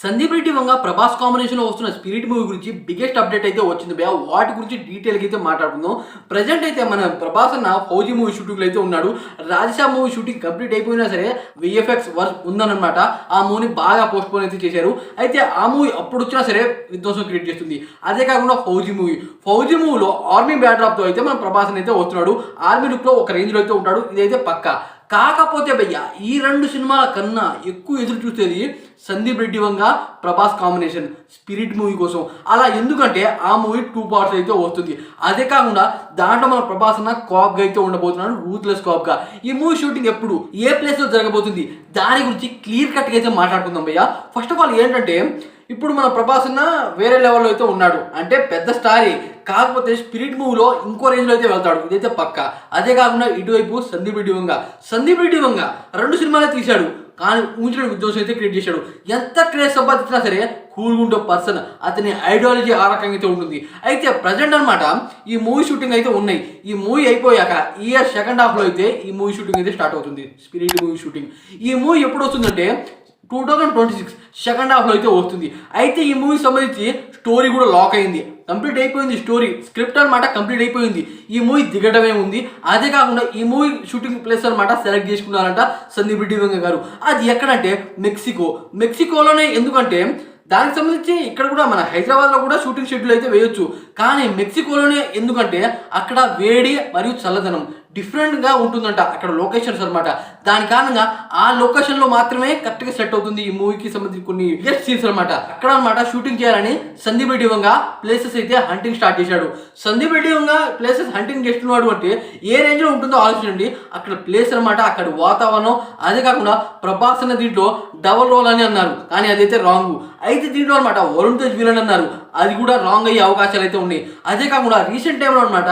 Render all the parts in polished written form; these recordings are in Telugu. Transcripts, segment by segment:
సందీప్ రెడ్డి వంగ ప్రభాస్ కాంబినేషన్లో వస్తున్న స్పిరిట్ మూవీ గురించి బిగ్గెస్ట్ అప్డేట్ అయితే వచ్చింది భయ్యా. వాటి గురించి డీటెయిల్గా అయితే మాట్లాడుకుందాం. ప్రజెంట్ అయితే మన ప్రభాస్ అన్న ఫౌజీ మూవీ షూటింగ్లో అయితే ఉన్నాడు. రాజసా మూవీ షూటింగ్ కంప్లీట్ అయిపోయినా సరే విఎఫ్ఎక్స్ వర్క్ ఉందన్నమాట. ఆ మూవీని బాగా పోస్ట్ పోన్ అయితే చేశారు. అయితే ఆ మూవీ అప్పుడు వచ్చినా సరే విధ్వంసం క్రియేట్ చేస్తుంది. అదే కాకుండా ఫౌజీ మూవీలో ఆర్మీ బ్యాక్డ్రాప్తో అయితే మన ప్రభాస్ అయితే వస్తున్నాడు. ఆర్మీ లుక్లో ఒక రేంజ్లో అయితే ఉంటాడు. ఇదైతే పక్కా. కాకపోతే భయ్య ఈ రెండు సినిమాల కన్నా ఎక్కువ ఎదురు చూసేది Sandeep Reddy Vanga Prabhas combination spirit movie కోసం. అలా ఎందుకంటే ఆ మూవీ 2 పార్ట్స్ అయితే వస్తుంది. అదే కాకుండా దాంట్లో మన ప్రభాస్ అన్న కాప్గా అయితే ఉండబోతున్నాడు, రూత్లెస్ కాప్గా. ఈ మూవీ షూటింగ్ ఎప్పుడు ఏ ప్లేస్లో జరగబోతుంది దాని గురించి క్లియర్ కట్గా అయితే మాట్లాడుకుందాం భయ్య. ఫస్ట్ ఆఫ్ ఆల్ ఏంటంటే ఇప్పుడు మన ప్రభాస్ అన్న వేరే లెవెల్లో అయితే ఉన్నాడు, అంటే పెద్ద స్టారీ. కాకపోతే స్పిరిట్ మూవీలో ఇంకో రేంజ్లో అయితే వెళ్తాడు, ఇదైతే పక్క. అదే కాకుండా ఇటువైపు సందీప్ రెడ్డి వంగ 2 సినిమాలే తీశాడు, కానీ ఊంచిన విధ్వంసం అయితే క్రియేట్ చేశాడు. ఎంత క్రేజ్ సంపాదించినా సరే కూల్గా ఉండే పర్సన్, అతని ఐడియాలజీ ఆ రకంగా అయితే ఉంటుంది. అయితే ప్రజెంట్ అనమాట ఈ మూవీ షూటింగ్ అయితే ఉన్నాయి. ఈ మూవీ అయిపోయాక ఈ ఇయర్ సెకండ్ హాఫ్లో అయితే ఈ మూవీ షూటింగ్ అయితే స్టార్ట్ అవుతుంది. స్పిరిట్ మూవీ షూటింగ్ ఈ మూవీ ఎప్పుడు వస్తుందంటే 2026 సెకండ్ హాఫ్లో అయితే వస్తుంది. అయితే ఈ మూవీ సంబంధించి స్టోరీ కూడా లాక్ అయింది, కంప్లీట్ అయిపోయింది. స్టోరీ స్క్రిప్ట్ అనమాట కంప్లీట్ అయిపోయింది. ఈ మూవీ దిగడమే ఉంది. అదే కాకుండా ఈ మూవీ షూటింగ్ ప్లేస్ అనమాట సెలెక్ట్ చేసుకున్నారంట సందీప్ రెడ్డి వంగ గారు. అది ఎక్కడంటే మెక్సికోలోనే. ఎందుకంటే దానికి సంబంధించి ఇక్కడ కూడా మన హైదరాబాద్లో కూడా షూటింగ్ షెడ్యూల్ అయితే వేయొచ్చు, కానీ మెక్సికోలోనే. ఎందుకంటే అక్కడ వేడి మరియు చల్లదనం డిఫరెంట్గా ఉంటుందంట అక్కడ లొకేషన్స్ అనమాట. దాని కారణంగా ఆ లొకేషన్లో మాత్రమే కరెక్ట్గా సెట్ అవుతుంది ఈ మూవీకి సంబంధించి కొన్ని గెస్ట్ సీన్స్ అనమాట. అక్కడ అనమాట షూటింగ్ చేయాలని సందీప్ రెడ్డి వంగ ప్లేసెస్ అయితే హంటింగ్ స్టార్ట్ చేశాడు. సందీప్ రెడ్డి వంగ ప్లేసెస్ హంటింగ్ చేస్తున్నాడు అంటే ఏ రేంజ్లో ఉంటుందో ఆలోచించండి. అక్కడ ప్లేస్ అనమాట, అక్కడ వాతావరణం. అదే కాకుండా ప్రభాస్ అన్న దీంట్లో డబల్ రోల్ అని అన్నారు, కానీ అదైతే రాంగ్. అయితే దీంట్లో అనమాట వరుణ్ తేజ్ విలన్ అన్నారు, అది కూడా రాంగ్ అయ్యే అవకాశాలు అయితే ఉన్నాయి. అదే కాకుండా రీసెంట్ టైంలో అనమాట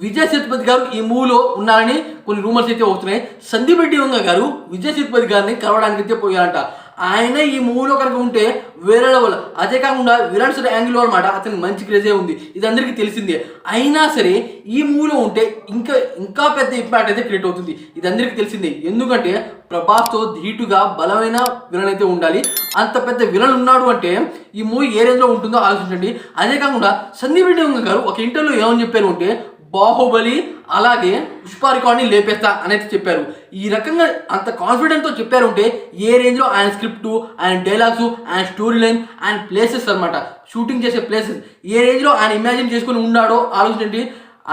విజయ్ సేతుపతి గారు ఈ మూవీలో ఉన్నారని కొన్ని రూమర్స్ అయితే వస్తున్నాయి. సందీప్ రెడ్డి వంగ గారు విజయ్ సేతుపతి గారిని కలవడానికి అయితే పోయారంట. ఆయన ఈ మూవీలో కనుక ఉంటే వేరే లెవెల్. అదే కాకుండా విలన్స్ యాంగిల్లో అనమాట అతనికి మంచి క్రేజే ఉంది, ఇది అందరికీ తెలిసిందే. అయినా సరే ఈ మూవీలో ఉంటే ఇంకా పెద్ద ఇంపాక్ట్ అయితే క్రియేట్ అవుతుంది, ఇది అందరికీ తెలిసిందే. ఎందుకంటే ప్రభాస్తో ధీటుగా బలమైన విలన్ అయితే ఉండాలి. అంత పెద్ద విలన్ ఉన్నాడు అంటే ఈ మూవీ ఏ రేంజ్లో ఉంటుందో ఆలోచించండి. అదే కాకుండా సందీప్ రెడ్డి వంగ గారు ఒక ఇంటర్వ్యూలో ఏమని చెప్పారు అంటే బాహుబలి అలాగే పుష్ప రికార్డ్ని లేపేస్తా అనేది చెప్పారు. ఈ రకంగా అంత కాన్ఫిడెంట్తో చెప్పారు అంటే ఏ రేంజ్లో ఆయన స్క్రిప్టు, ఆయన డైలాగ్స్, ఆయన స్టోరీ లైన్, ఆయన ప్లేసెస్ అనమాట, షూటింగ్ చేసే ప్లేసెస్ ఏ రేంజ్లో ఆయన ఇమాజిన్ చేసుకుని ఉన్నాడో ఆలోచించండి.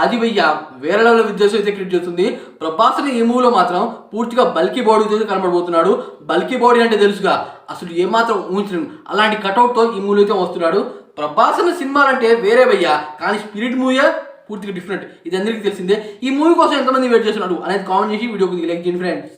అది భయ్య వేరే లెవెల్ విద్యాసం అయితే క్రియేట్ చేస్తుంది. ప్రభాస్ని ఈ మూవీలో మాత్రం పూర్తిగా బల్కీ బాడీతో కనబడబోతున్నాడు. బల్కీ బాడీ అంటే తెలుసుగా, అసలు ఏమాత్రం ఊహించలేము అలాంటి కటౌట్తో ఈ మూవీలో అయితే వస్తున్నాడు. ప్రభాస్ అన్న సినిమాలంటే వేరే భయ్య, కానీ స్పిరిట్ మూవీ పూర్తిగా డిఫరెంట్, ఇది అందరికీ తెలిసిందే. ఈ మూవీ కోసం ఎంతమంది వెయిట్ చేస్తున్నాడు అనేది కామెంట్ చేసి వీడియోకి లైక్ చేయండి ఫ్రెండ్స్.